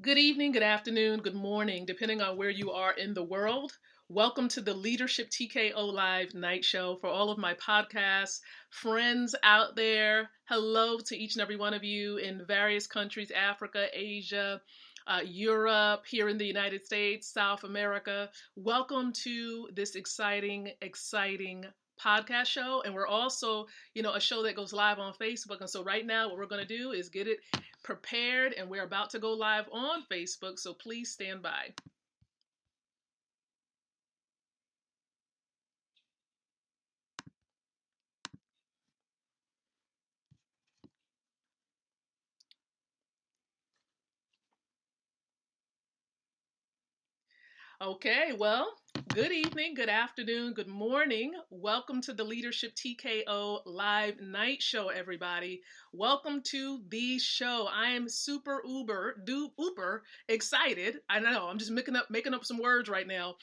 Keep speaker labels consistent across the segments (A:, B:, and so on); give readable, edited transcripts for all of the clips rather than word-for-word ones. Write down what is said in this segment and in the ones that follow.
A: Good evening, good afternoon, good morning, depending on where you are in the world. Welcome to the Leadership TKO Live Night Show for all of my podcast friends out there. Hello to each and every one of you in various countries, Africa, Asia, Europe, here in the United States, South America. Welcome to this exciting podcast show. And we're also, a show that goes live on Facebook. And so right now, what we're going to do is get it prepared, and we're about to go live on Facebook, so please stand by. Okay, well, good evening, good afternoon, good morning. Welcome to the Leadership TKO Live Night Show, everybody. Welcome to the show. I am super uber excited. I know I'm just making up some words right now,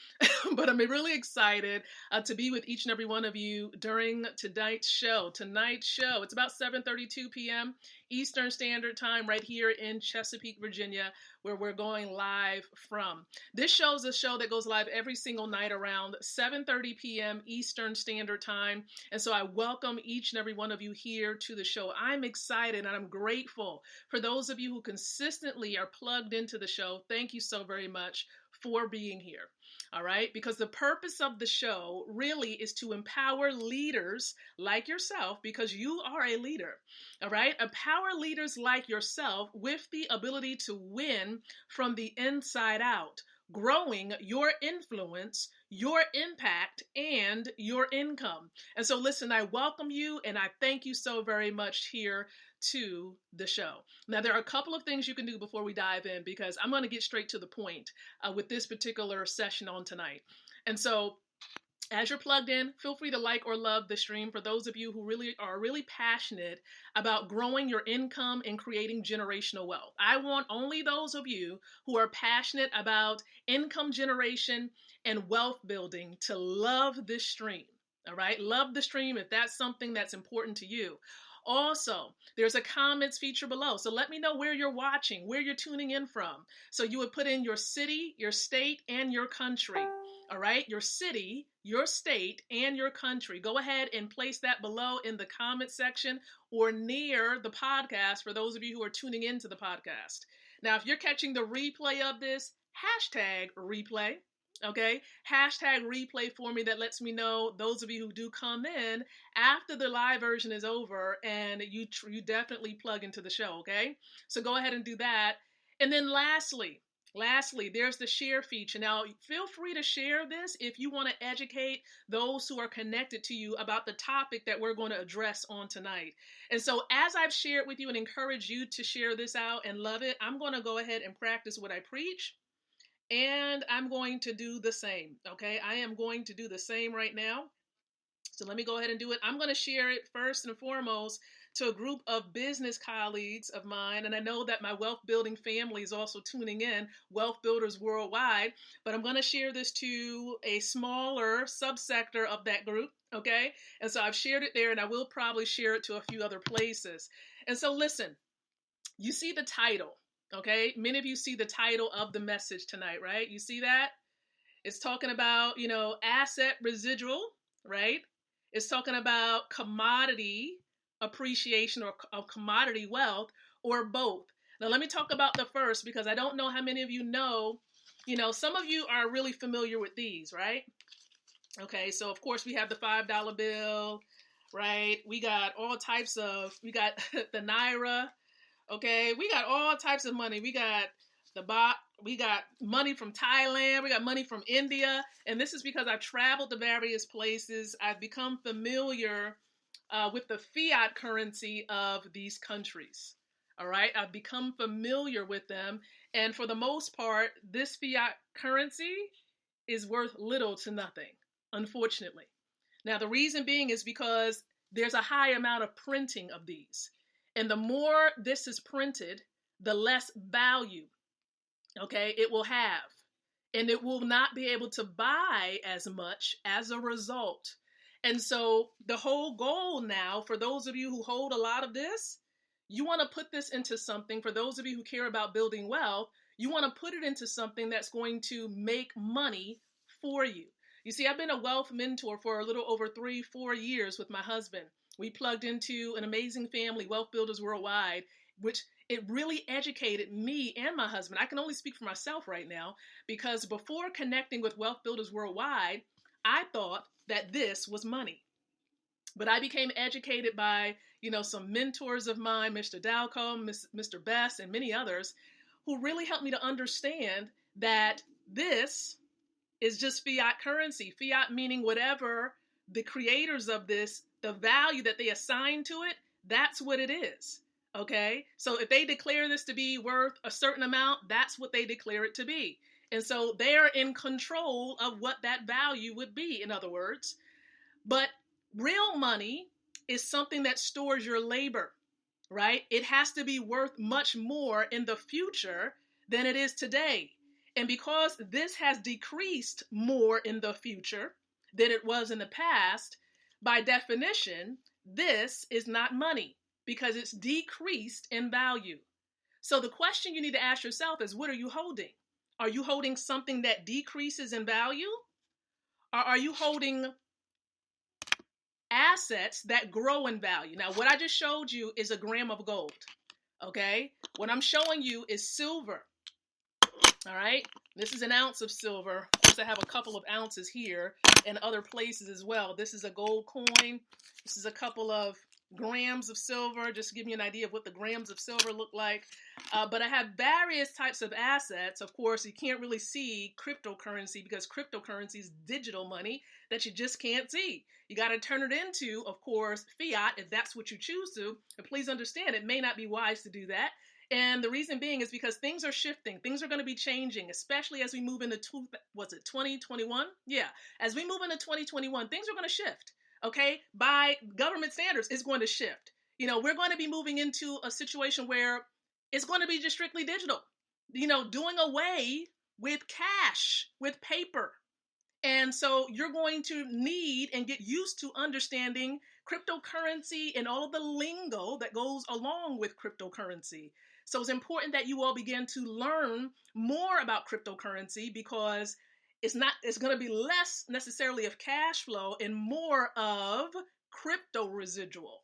A: but I'm really excited to be with each and every one of you during tonight's show. It's about 7:32 p.m. Eastern Standard Time right here in Chesapeake, Virginia, where we're going live from. This show is a show that goes live every single night around 7:30 p.m. Eastern Standard Time. And so I welcome each and every one of you here to the show. I'm excited and I'm grateful for those of you who consistently are plugged into the show. Thank you so very much for being here. All right, because the purpose of the show really is to empower leaders like yourself, because you are a leader. All right, empower leaders like yourself with the ability to win from the inside out, growing your influence, your impact, and your income. And so listen, I welcome you and I thank you so very much here to the show. Now, there are a couple of things you can do before we dive in, because I'm going to get straight to the point with this particular session on tonight. And so as you're plugged in, feel free to like or love the stream. For those of you who really are passionate about growing your income and creating generational wealth, I want only those of you who are passionate about income generation and wealth building to love this stream. All right, love the stream if that's something that's important to you. Also, there's a comments feature below. So let me know where you're watching, where you're tuning in from. So you would put in your city, your state, and your country. All right, your city, your state, and your country. Go ahead and place that below in the comment section or near the podcast for those of you who are tuning into the podcast. Now, if you're catching the replay of this, hashtag replay. Okay, hashtag replay for me. That lets me know, those of you who do come in after the live version is over, and you definitely plug into the show. Okay, so go ahead and do that. And then lastly, there's the share feature. Now, feel free to share this if you want to educate those who are connected to you about the topic that we're going to address on tonight. And so as I've shared with you and encourage you to share this out and love it, I'm going to go ahead and practice what I preach. And I'm going to do the same, okay? I am going to do the same right now. So let me go ahead and do it. I'm going to share it first and foremost to a group of business colleagues of mine. And I know that my wealth building family is also tuning in, Wealth Builders Worldwide. But I'm going to share this to a smaller subsector of that group, okay? And so I've shared it there, and I will probably share it to a few other places. And so listen, you see the title. Okay, many of you see the title of the message tonight, right? You see that? It's talking about, asset residual, right? It's talking about commodity appreciation or commodity wealth, or both. Now, let me talk about the first, because I don't know how many of you know, some of you are really familiar with these, right? Okay, so of course we have the $5 bill, right? We got we got the Naira. Okay, we got all types of money. We got the baht, we got money from Thailand, we got money from India. And this is because I've traveled to various places. I've become familiar with the fiat currency of these countries. All right, I've become familiar with them. And for the most part, this fiat currency is worth little to nothing, unfortunately. Now, the reason being is because there's a high amount of printing of these. And the more this is printed, the less value, okay, it will have. And it will not be able to buy as much as a result. And so the whole goal now, for those of you who hold a lot of this, you want to put this into something. For those of you who care about building wealth, You want to put it into something that's going to make money for you. You see, I've been a wealth mentor for a little over 3-4 years with my husband. We plugged into an amazing family, Wealth Builders Worldwide, which it really educated me and my husband. I can only speak for myself right now, because before connecting with Wealth Builders Worldwide, I thought that this was money. But I became educated by, some mentors of mine, Mr. Dalco, Mr. Best, and many others, who really helped me to understand that this is just fiat currency. Fiat meaning whatever the creators of this, the value that they assign to it, that's what it is. Okay? So if they declare this to be worth a certain amount, that's what they declare it to be. And so they're in control of what that value would be, in other words. But real money is something that stores your labor, right? It has to be worth much more in the future than it is today. And because this has decreased more in the future than it was in the past, by definition, this is not money because it's decreased in value. So the question you need to ask yourself is, what are you holding? Are you holding something that decreases in value? Or are you holding assets that grow in value? Now, what I just showed you is a gram of gold. Okay? What I'm showing you is silver. All right, this is an ounce of silver. Of course, I have a couple of ounces here and other places as well. This is a gold coin. This is a couple of grams of silver, just to give you an idea of what the grams of silver look like. But I have various types of assets. Of course, you can't really see cryptocurrency because cryptocurrency is digital money that you just can't see. You got to turn it into, of course, fiat if that's what you choose to. And please understand, it may not be wise to do that. And the reason being is because things are shifting. Things are going to be changing, especially as we move into 2021? Yeah. As we move into 2021, things are going to shift. Okay. By government standards, it's going to shift. We're going to be moving into a situation where it's going to be just strictly digital, doing away with cash, with paper. And so you're going to need and get used to understanding cryptocurrency and all of the lingo that goes along with cryptocurrency. So it's important that you all begin to learn more about cryptocurrency because it's going to be less necessarily of cash flow and more of crypto residual.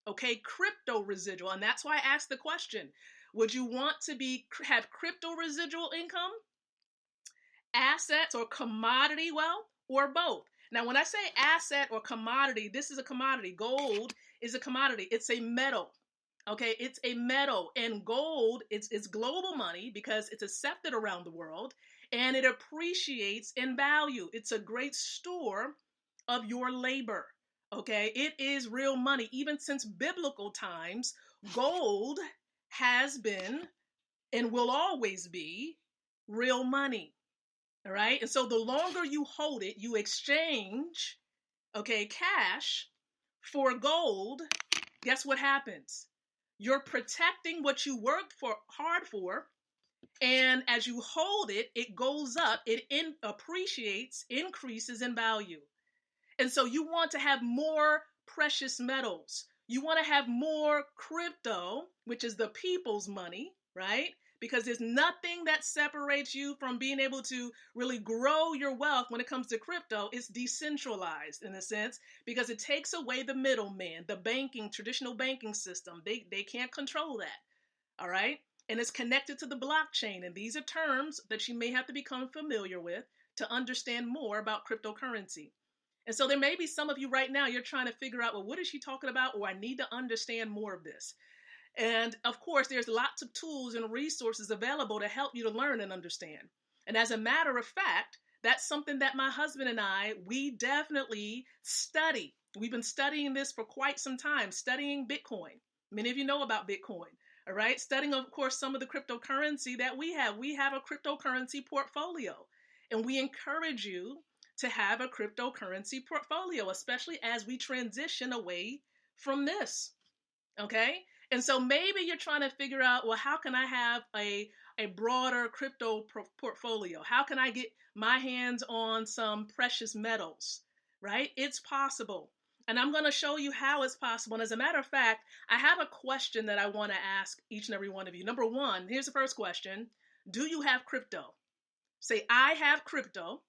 A: Okay, crypto residual. And that's why I asked the question, would you want to have crypto residual income, assets or commodity wealth, or both? Now, when I say asset or commodity, this is a commodity. Gold is a commodity. It's a metal. Okay, it's a metal, and gold, it's global money because it's accepted around the world and it appreciates in value. It's a great store of your labor. Okay, it is real money. Even since biblical times, gold has been and will always be real money. All right, and so the longer you hold it, you exchange, cash for gold. Guess what happens? You're protecting what you worked hard for, and as you hold it, it goes up, it appreciates, increases in value. And so you want to have more precious metals. You want to have more crypto, which is the people's money, right? Because there's nothing that separates you from being able to really grow your wealth when it comes to crypto. It's decentralized in a sense because it takes away the middleman, the traditional banking system. They can't control that. All right. And it's connected to the blockchain. And these are terms that you may have to become familiar with to understand more about cryptocurrency. And so there may be some of you right now, you're trying to figure out, well, what is she talking about? Or I need to understand more of this. And of course, there's lots of tools and resources available to help you to learn and understand. And as a matter of fact, that's something that my husband and we definitely study. We've been studying this for quite some time, studying Bitcoin. Many of you know about Bitcoin, all right? Studying, of course, some of the cryptocurrency that we have. We have a cryptocurrency portfolio, and we encourage you to have a cryptocurrency portfolio, especially as we transition away from this, okay? And so maybe you're trying to figure out, well, how can I have a broader crypto portfolio? How can I get my hands on some precious metals, right? It's possible. And I'm going to show you how it's possible. And as a matter of fact, I have a question that I want to ask each and every one of you. Number one, here's the first question. Do you have crypto? Say, I have crypto,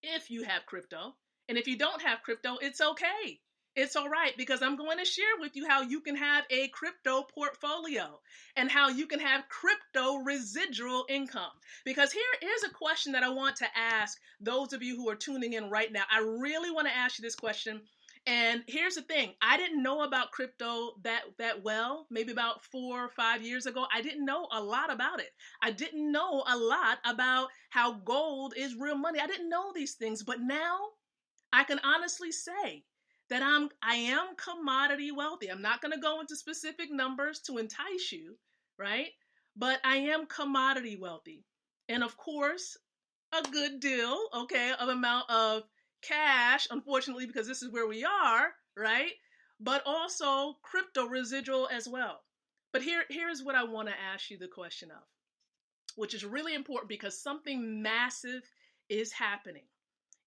A: if you have crypto. And if you don't have crypto, it's okay. It's all right, because I'm going to share with you how you can have a crypto portfolio and how you can have crypto residual income. Because here is a question that I want to ask those of you who are tuning in right now. I really want to ask you this question. And here's the thing. I didn't know about crypto that well, maybe about 4 or 5 years ago. I didn't know a lot about it. I didn't know a lot about how gold is real money. I didn't know these things, but now I can honestly say that I am commodity wealthy. I'm not going to go into specific numbers to entice you, right? But I am commodity wealthy. And of course, a good deal, okay, of amount of cash, unfortunately, because this is where we are, right? But also crypto residual as well. But here's what I want to ask you the question of, which is really important because something massive is happening.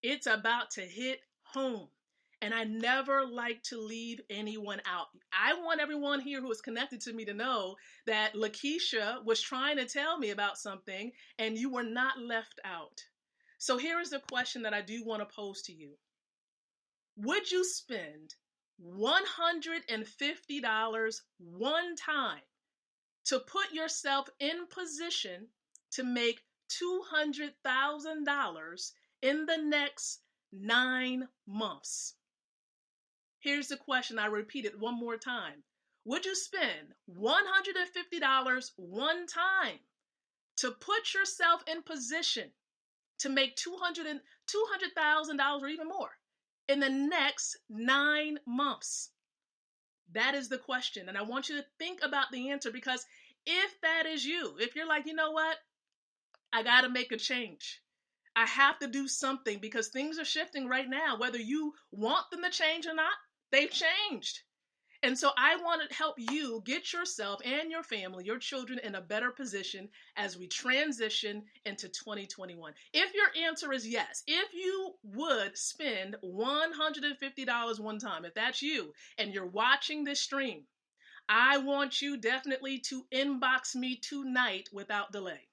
A: It's about to hit home. And I never like to leave anyone out. I want everyone here who is connected to me to know that Lakeisha was trying to tell me about something and you were not left out. So here is the question that I do want to pose to you. Would you spend $150 one time to put yourself in position to make $200,000 in the next 9 months? Here's the question. I repeat it one more time. Would you spend $150 one time to put yourself in position to make $200,000 or even more in the next 9 months? That is the question. And I want you to think about the answer, because if that is you, if you're like, you know what, I got to make a change. I have to do something because things are shifting right now. Whether you want them to change or not, they've changed. And so I want to help you get yourself and your family, your children, in a better position as we transition into 2021. If your answer is yes, if you would spend $150 one time, if that's you and you're watching this stream, I want you definitely to inbox me tonight without delay.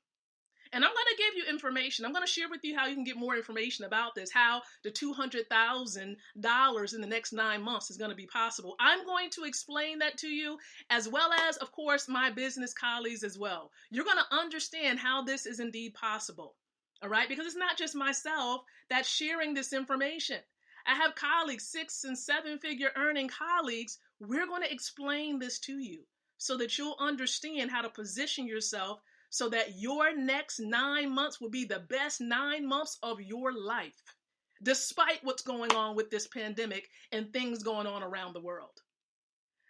A: And I'm going to give you information. I'm going to share with you how you can get more information about this, how the $200,000 in the next 9 months is going to be possible. I'm going to explain that to you, as well as, of course, my business colleagues as well. You're going to understand how this is indeed possible, all right? Because it's not just myself that's sharing this information. I have colleagues, 6 and 7 figure earning colleagues. We're going to explain this to you so that you'll understand how to position yourself so that your next 9 months will be the best 9 months of your life, despite what's going on with this pandemic and things going on around the world.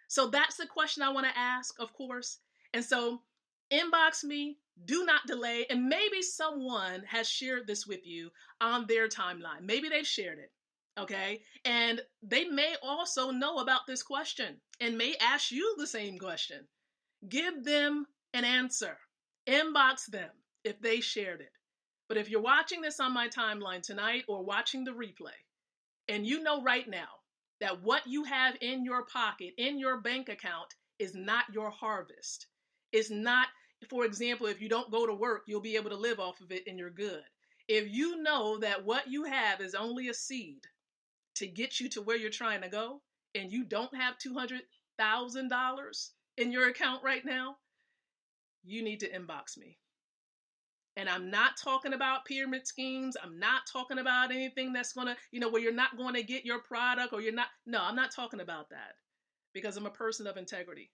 A: So that's the question I want to ask, of course. And so inbox me, do not delay. And maybe someone has shared this with you on their timeline. Maybe they've shared it. Okay. And they may also know about this question and may ask you the same question. Give them an answer. Inbox them if they shared it. But if you're watching this on my timeline tonight or watching the replay, and you know right now that what you have in your pocket, in your bank account, is not your harvest. It's not, for example, if you don't go to work, you'll be able to live off of it and you're good. If you know that what you have is only a seed to get you to where you're trying to go, and you don't have $200,000 in your account right now, you need to inbox me. And I'm not talking about pyramid schemes. I'm not talking about anything that's going to, where you're not going to get your product or you're not. No, I'm not talking about that, because I'm a person of integrity.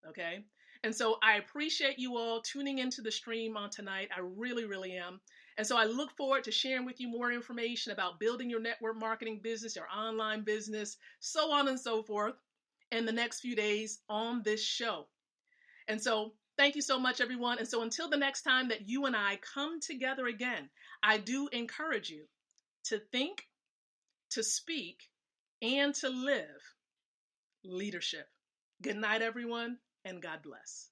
A: Okay. And so I appreciate you all tuning into the stream on tonight. I really, really am. And so I look forward to sharing with you more information about building your network marketing business, your online business, so on and so forth, in the next few days on this show. And so thank you so much, everyone. And so until the next time that you and I come together again, I do encourage you to think, to speak, and to live leadership. Good night, everyone, and God bless.